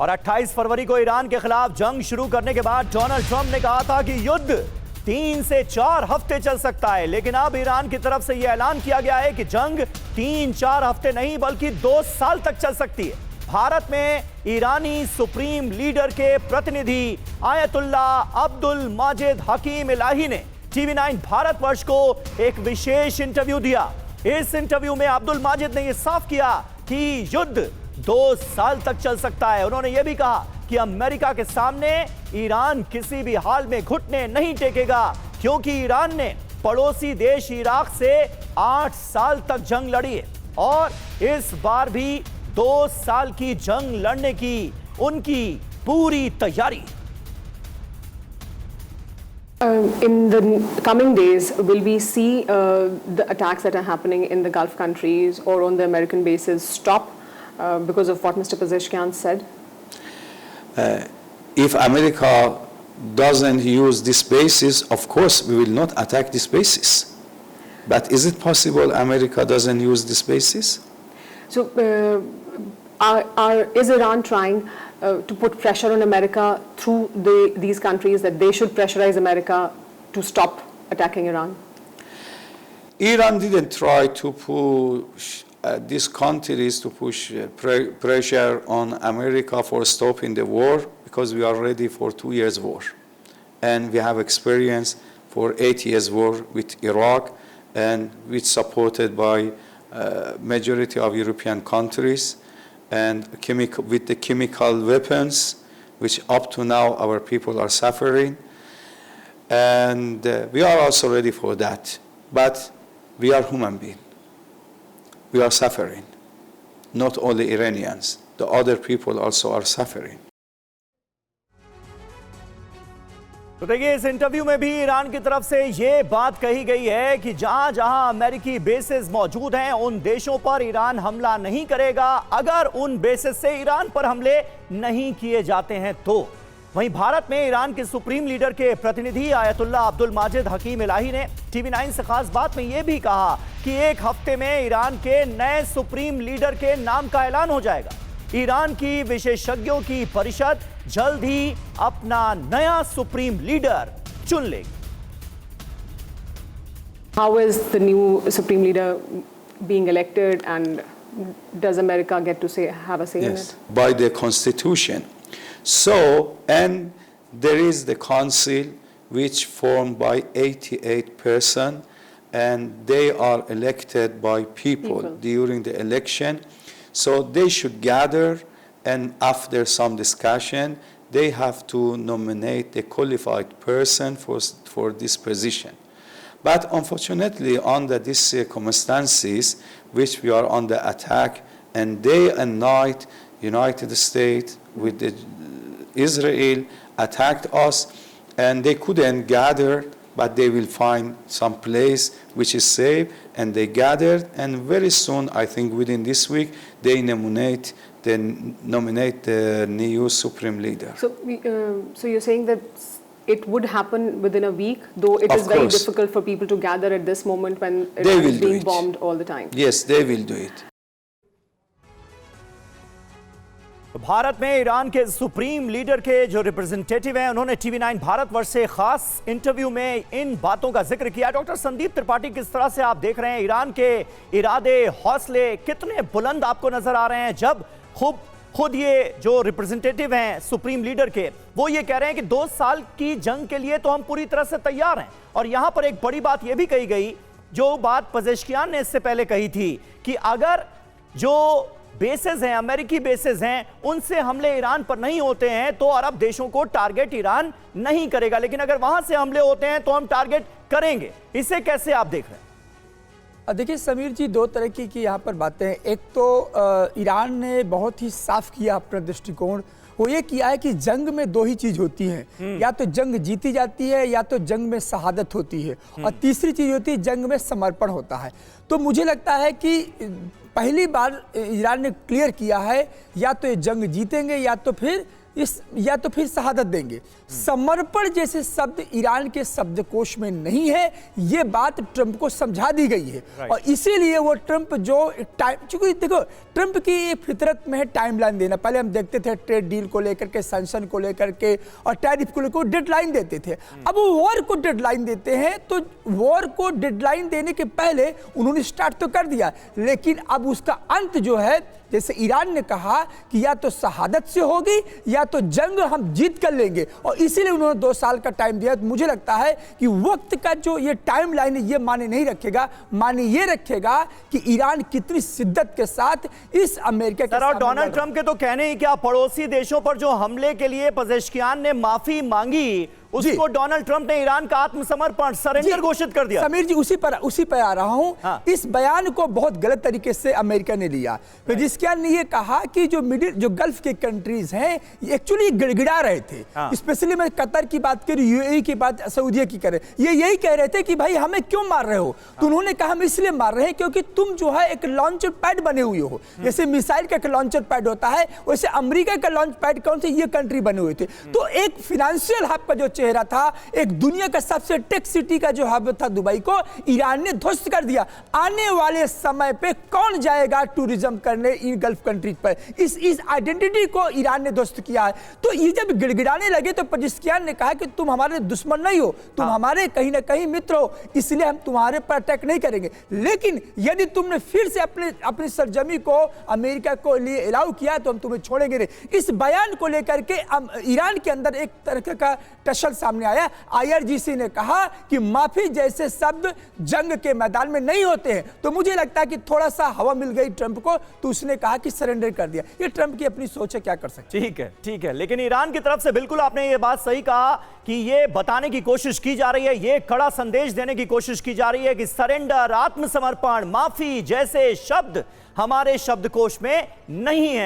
और 28 फरवरी को ईरान के खिलाफ जंग शुरू करने के बाद डोनाल्ड ट्रंप ने कहा था कि युद्ध 3 से 4 हफ्ते चल सकता है, लेकिन अब ईरान की तरफ से यह ऐलान किया गया है कि जंग 3-4 हफ्ते नहीं बल्कि 2 साल तक चल सकती है। भारत में ईरानी सुप्रीम लीडर के प्रतिनिधि आयतुल्ला अब्दुल माजिद हकीम इलाही ने TV9 भारतवर्ष को एक विशेष इंटरव्यू दिया। इस इंटरव्यू में अब्दुल माजिद ने यह साफ किया कि युद्ध 2 साल तक चल सकता है। उन्होंने यह भी कहा कि अमेरिका के सामने ईरान किसी भी हाल में घुटने नहीं टेकेगा, क्योंकि ईरान ने पड़ोसी देश इराक से 8 साल तक जंग लड़ी है और इस बार भी 2 साल की जंग लड़ने की उनकी पूरी तैयारी। In the coming days, will we see the attacks that are happening in the Gulf countries or on the American bases stop because of what Mr. Pezeshkian said? If America doesn't use this basis, of course we will not attack this basis. But is it possible America doesn't use this basis? So, is Iran trying to put pressure on America through these countries that they should pressurize America to stop attacking Iran? Iran didn't try to push these countries to push pressure on America for stopping the war, because we are ready for 2 years war. And we have experience for 8 years war with Iraq, and which supported by majority of European countries, and with the chemical weapons, which up to now our people are suffering. And we are also ready for that. But we are human beings. We are suffering. Not only Iranians, the other people also are suffering. तो देखिए, इस interview में भी Iran की तरफ से यह बात कही गई है कि जहां जहां अमेरिकी बेसेस मौजूद हैं उन देशों पर ईरान हमला नहीं करेगा अगर उन बेसेस से ईरान पर हमले नहीं किए जाते हैं तो। वहीं भारत में ईरान के सुप्रीम लीडर के प्रतिनिधि आयतुल्ला अब्दुल माजिद हकीम इलाही ने TV9 से खास बात में यह भी कहा कि 1 हफ्ते में ईरान के नए सुप्रीम लीडर के नाम का ऐलान हो जाएगा। ईरान की विशेषज्ञों की परिषद जल्द ही अपना नया सुप्रीम लीडर चुन लेगी। How is the new supreme leader being elected, and does America get to have a say in it? By the constitution. So, and there is the council which formed by 88%, and they are elected by people during the election. So they should gather, and after some discussion, they have to nominate a qualified person for this position. But unfortunately, under these circumstances, which we are under attack, and day and night, United States with Israel attacked us, and they couldn't gather, but they will find some place which is safe, and they gathered, and very soon, I think within this week, they nominate the new supreme leader. So, so you're saying that it would happen within a week, though it is very difficult for people to gather at this moment when Iran is being bombed all the time. Yes, they will do it. Bharat में Iran के supreme leader के जो representative हैं उन्होंने TV9 Bharatvarsh से खास interview में इन बातों का जिक्र किया। डॉक्टर संदीप त्रिपाठी, किस तरह से आप देख रहे हैं ईरान के इरादे, हौसले कितने बुलंद आपको नजर आ रहे हैं जब खुद ये जो रिप्रेजेंटेटिव हैं सुप्रीम लीडर के, वो ये कह रहे हैं कि 2 साल की जंग के लिए तो हम पूरी तरह से तैयार हैं। और यहां पर एक बड़ी बात यह भी कही गई, जो बात पेजेश्कियान ने इससे पहले कही थी कि अगर जो बेसेस हैं, अमेरिकी बेसेस हैं, उनसे हमले ईरान पर नहीं होते हैं तो अरब देशों को टारगेट ईरान नहीं करेगा, लेकिन अगर वहां से हमले होते हैं तो हम टारगेट करेंगे। इसे कैसे आप देख रहे हैं? देखिए समीर जी, 2 तरह की यहाँ पर बातें हैं। एक तो ईरान ने बहुत ही साफ किया अपना दृष्टिकोण, वो ये किया है कि जंग में 2 ही चीज होती हैं, या तो जंग जीती जाती है या तो जंग में शहादत होती है, और तीसरी चीज होती है जंग में समर्पण होता है। तो मुझे लगता है कि पहली बार ईरान ने क्लियर किया है या तो ये जंग जीतेंगे या तो फिर इस या तो फिर शहादत देंगे। समर्पण जैसे शब्द ईरान के शब्दकोश में नहीं है, ये बात ट्रंप को समझा दी गई है। और इसीलिए वो ट्रंप जो टाइम, चूंकि देखो ट्रंप की ये फितरत में है टाइमलाइन देना। पहले हम देखते थे ट्रेड डील को लेकर के, सैंक्शन को लेकर के और टैरिफ को लेकर डेडलाइन देते थे। अब वो वॉर को डेडलाइन देते हैं, तो वॉर को डेडलाइन देने के पहले उन्होंने स्टार्ट तो कर दिया, लेकिन अब उसका अंत जो है, जैसे ईरान ने कहा कि या तो शहादत से होगी या तो जंग हम जीत कर लेंगे, और इसीलिए उन्होंने 2 साल का टाइम दिया। तो मुझे लगता है कि वक्त का जो ये टाइम लाइन है ये माने नहीं रखेगा, माने ये रखेगा कि ईरान कितनी शिद्दत के साथ इस अमेरिका के और डोनाल्ड ट्रंप के तो कहने ही क्या, पड़ोसी देशों पर जो हमले के लिए पेजेश्कियान ने माफी मांगी, उसको डोनाल्ड ट्रंप ने ईरान का आत्मसमर्पण, सरेंडर घोषित कर दिया। समीर जी उसी पर आ रहा हूं। हाँ। इस बयान को बहुत गलत तरीके से अमेरिका ने लिया। पेजेश्कियान ने ये कहा कि जो गल्फ के कंट्रीज हैं एक्चुअली गिड़गिड़ा रहे थे। हाँ। स्पेशली मैं कतर की बात करूं, यूएई की बात, सऊदीया की करें, ये यही कह रहे थे कि भाई हमें क्यों मार रहे हो। तो उन्होंने कहा हम इसलिए मार रहे हैं क्योंकि तुम जो है एक लॉन्चर पैड बने हुए हो। जैसे मिसाइल का एक लॉन्चर पैड होता है, वैसे अमेरिका का लॉन्च पैड कौन से, ये कंट्री बने हुए थे। तो एक फाइनेंशियल हब का जो चेहरा था, एक दुनिया का सबसे टेक सिटी का जो हब था दुबई को, ईरान ने ध्वस्त कर दिया। आने वाले समय पे कौन जाएगा टूरिज्म करने इन गल्फ कंट्रीज पर, इस आइडेंटिटी को ईरान ने ध्वस्त किया है। तो ये जब गिड़गिड़ाने लगे तो पेजेश्कियान ने कहा कि तुम हमारे दुश्मन नहीं हो, तुम हमारे कहीं ना कहीं मित्र हो, इसलिए हम तुम्हारे पर अटैक नहीं करेंगे। लेकिन यदि तुमने फिर से अपनी सरजमी को अमेरिका को लिए अलाउ किया तो हम तुम्हें छोड़ेंगे नहीं। इस बयान को लेकर के ईरान के अंदर एक तरह का टसल सामने आया। IRGC ने कहा कि माफी जैसे शब्द जंग के मैदान में नहीं होते हैं। तो मुझे लगता है कि थोड़ा सा हवा मिल गई ट्रंप को, तो उसने कहा कि सरेंडर कर दिया। ये ट्रंप की अपनी सोच है, क्या कर सकते। ठीक है, लेकिन ईरान की तरफ से बिल्कुल आपने ये बात सही कहा कि ये बताने की कोशिश की जा रही है, ये कड़ा संदेश देने की कोशिश की जा रही है कि सरेंडर, आत्मसमर्पण, माफी जैसे शब्द हमारे शब्दकोश में नहीं है।